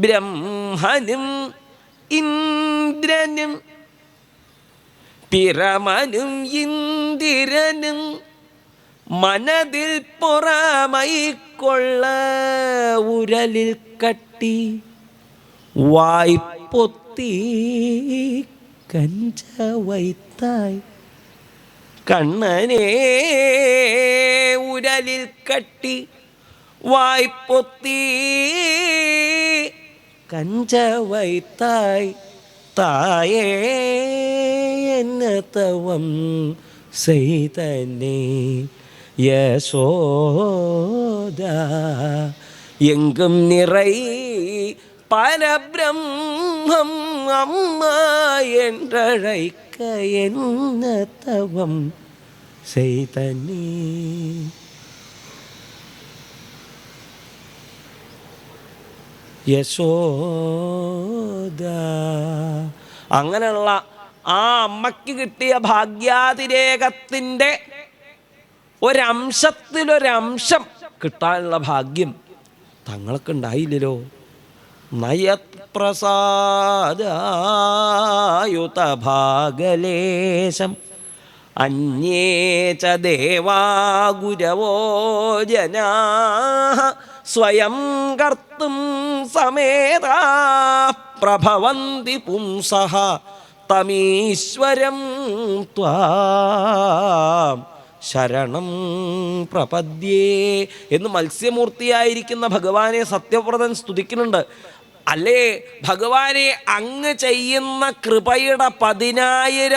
ബ്രഹ്മനും ഇന്ദ്രനും പിറമനും ഇന്ദിരനും മനതിൽ പുറമൈക്കൊള്ള ഉരലിൽ കട്ടി വായ്പൊത്തി കഞ്ചവൈത്തായി കണ്ണനെ ഉരലിൽ കട്ടി വായ്പൊത്തി കഞ്ചവൈത്തായി തായേ എന്നതവം ചെയ്തനേ யசோத எங்கும் நிறை பரபிரம்மம் அம்மா என்றழைக்க என்ன தவம் செய்தனே. യശോദ അങ്ങനെയുള്ള ആ അമ്മയ്ക്ക് കിട്ടിയ ഭാഗ്യാതിരേകത്തിൻ്റെ ഒരംശത്തിലൊരംശം കിട്ടാനുള്ള ഭാഗ്യം തങ്ങൾക്ക് ഉണ്ടായില്ലല്ലോ. നയത്പ്രസാദായുത ഭാഗലേശം അന്യേ ച ദേവാ ഗുരവോ ജനാ സ്വയം കർത്തും സമേതാ പ്രഭവന്തി പുംസഃ തമീശ്വരം ത്വാം ശരണം പ്രപദ്യേ എന്ന് മത്സ്യമൂർത്തിയായിരിക്കുന്ന ഭഗവാനെ സത്യവ്രതൻ സ്തുതിക്കുന്നുണ്ട്. അല്ലേ ഭഗവാനെ അങ്ങ് ചെയ്യുന്ന കൃപയുടെ 10,000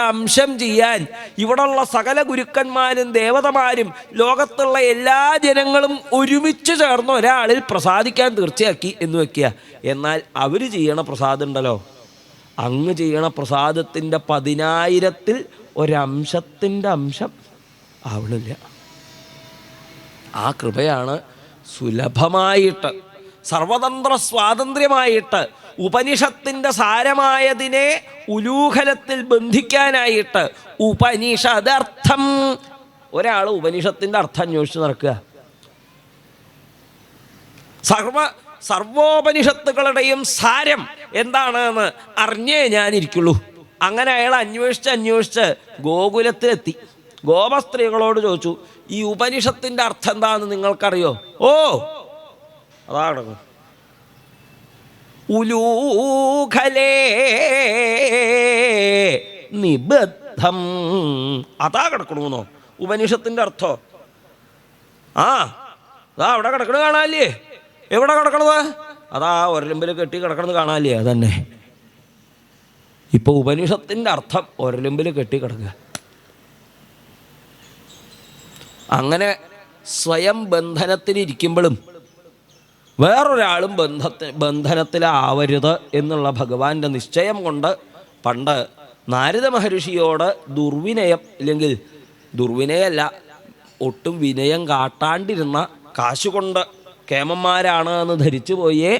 അംശം ചെയ്യാൻ ഇവിടെയുള്ള സകല ഗുരുക്കന്മാരും ദേവതമാരും ലോകത്തുള്ള എല്ലാ ജനങ്ങളും ഒരുമിച്ച് ചേർന്ന് ഒരാളിൽ പ്രസാദിക്കാൻ തീർച്ചയാക്കി എന്ന് വയ്ക്കുക. എന്നാൽ അവർ ചെയ്യണ പ്രസാദം ഉണ്ടല്ലോ, അങ്ങ് ചെയ്യണ പ്രസാദത്തിൻ്റെ 10,000 ഒരംശത്തിൻ്റെ അംശം ആവണില്ല. ആ കൃപയാണ് സുലഭമായിട്ട് സർവതന്ത്ര സ്വാതന്ത്ര്യമായിട്ട് ഉപനിഷത്തിൻ്റെ സാരമായതിനെ ഉലൂഖലത്തിൽ ബന്ധിക്കാനായിട്ട് ഉപനിഷദർത്ഥം ഒരാൾ ഉപനിഷത്തിൻ്റെ അർത്ഥം അന്വേഷിച്ച് നടക്കുക. സർവോപനിഷത്തുകളുടെയും സാരം എന്താണെന്ന് അറിഞ്ഞേ ഞാനിരിക്കുള്ളൂ. അങ്ങനെ അയാൾ അന്വേഷിച്ച് ഗോകുലത്തിലെത്തി. ഗോപസ്ത്രീകളോട് ചോദിച്ചു, ഈ ഉപനിഷത്തിൻ്റെ അർത്ഥം എന്താണെന്ന് നിങ്ങൾക്കറിയോ? ഓ അതാ കിടക്കും. ഉലൂഖലേ നിബദ്ധം, അതാ കിടക്കണമെന്നോ ഉപനിഷത്തിൻ്റെ അർത്ഥം? ആ അതാ അവിടെ കിടക്കണത് കാണാല്ലേ? എവിടെ കിടക്കണത്? അതാ ഒരലമ്പിൽ കെട്ടി കിടക്കണത് കാണാല്ലേ? അതന്നെ. ഇപ്പോൾ ഉപനിഷത്തിൻ്റെ അർത്ഥം ഒരലമ്പിൽ കെട്ടി കിടക്കുക. അങ്ങനെ സ്വയം ബന്ധനത്തിലിരിക്കുമ്പോഴും വേറൊരാളും ബന്ധനത്തിലാവരുത് എന്നുള്ള ഭഗവാന്റെ നിശ്ചയം കൊണ്ട് പണ്ട് നാരദ മഹർഷിയോട് ദുർവിനയം, ഇല്ലെങ്കിൽ ദുർവിനയമല്ല, ഒട്ടും വിനയം കാട്ടാണ്ടിരുന്ന, കാശുകൊണ്ട് കേമന്മാരാണ് എന്ന് ധരിച്ചു പോയേ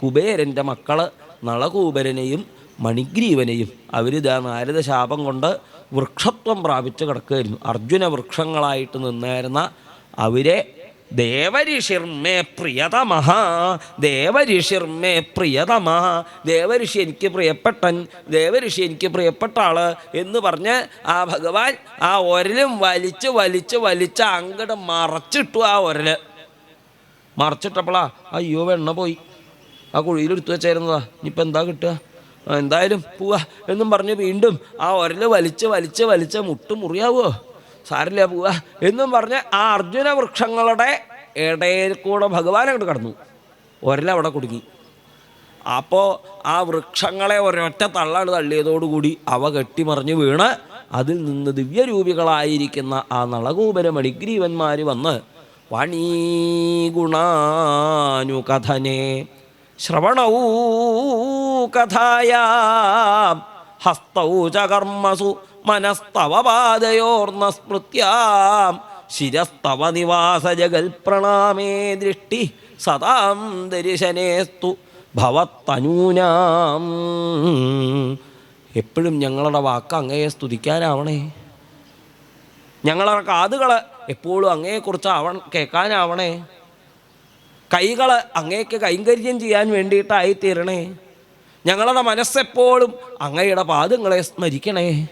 കുബേരൻ്റെ മക്കള് നളകൂബരനെയും മണിഗ്രീവനെയും അവരിതാ നാരദ ശാപം കൊണ്ട് വൃക്ഷത്വം പ്രാപിച്ച് കിടക്കുകയായിരുന്നു. അർജുന വൃക്ഷങ്ങളായിട്ട് നിന്നായിരുന്ന അവരെ ദേവഋഷിർമേ പ്രിയതമഃ, ദേവഋഷിർമേ പ്രിയതമഃ, ദേവഋഷി എനിക്ക് പ്രിയപ്പെട്ടൻ, ദേവഋഷി എനിക്ക് പ്രിയപ്പെട്ട ആള് എന്ന് പറഞ്ഞ് ആ ഭഗവാൻ ആ ഒരലും വലിച്ച് അങ്ങോട്ട് മറച്ചിട്ടു. ആ ഒരല് മറച്ചിട്ടപ്പോളാ അയ്യോ വെണ്ണ പോയി, ആ കുഴിയിലെടുത്തു വെച്ചായിരുന്നതാ, ഇനിയിപ്പോൾ എന്താ കിട്ടുക, എന്തായാലും പോവാ എന്നും പറഞ്ഞ് വീണ്ടും ആ ഒരല് വലിച്ച് മുട്ട് മുറിയാവോ, സാരില്ല പോവാ എന്നും പറഞ്ഞ് ആ അർജുന വൃക്ഷങ്ങളുടെ ഇടയിൽ കൂടെ ഭഗവാൻ അങ്ങോട്ട് കടന്നു. ഒരലവിടെ കുടുങ്ങി. അപ്പോൾ ആ വൃക്ഷങ്ങളെ ഒരൊറ്റ തള്ളാണ് തള്ളിയതോടുകൂടി അവ കെട്ടിമറിഞ്ഞ് വീണ് അതിൽ നിന്ന് ദിവ്യരൂപികളായിരിക്കുന്ന ആ നളകൂപര മണിഗ്രീവന്മാർ വന്ന് വാണീ ഗുണാനുകഥനെ ശ്രവണൗ കഥായാം ഹസ്തൗ ച കർമ്മസു മനസ്തവ പാദയോർന്ന സ്മൃത്യാം ശിരസ്തവ നിവാസ ജഗൽ പ്രണാമേ ദൃഷ്ടി സദാം ദർശനേസ്തു ഭവത്തനൂനാം. എപ്പോഴും ഞങ്ങളുടെ വാക്ക് അങ്ങയെ സ്തുതിക്കാനാവണേ, ഞങ്ങളുടെ കാതുകൾ എപ്പോഴും അങ്ങയെക്കുറിച്ച് കേൾക്കാനാവണേ. കൈകൾ അങ്ങേക്ക് കൈങ്കര്യം ചെയ്യാൻ വേണ്ടിയിട്ടായിത്തീരണേ. ഞങ്ങളുടെ മനസ്സെപ്പോഴും അങ്ങയുടെ പാദങ്ങളെ സ്മരിക്കണേ.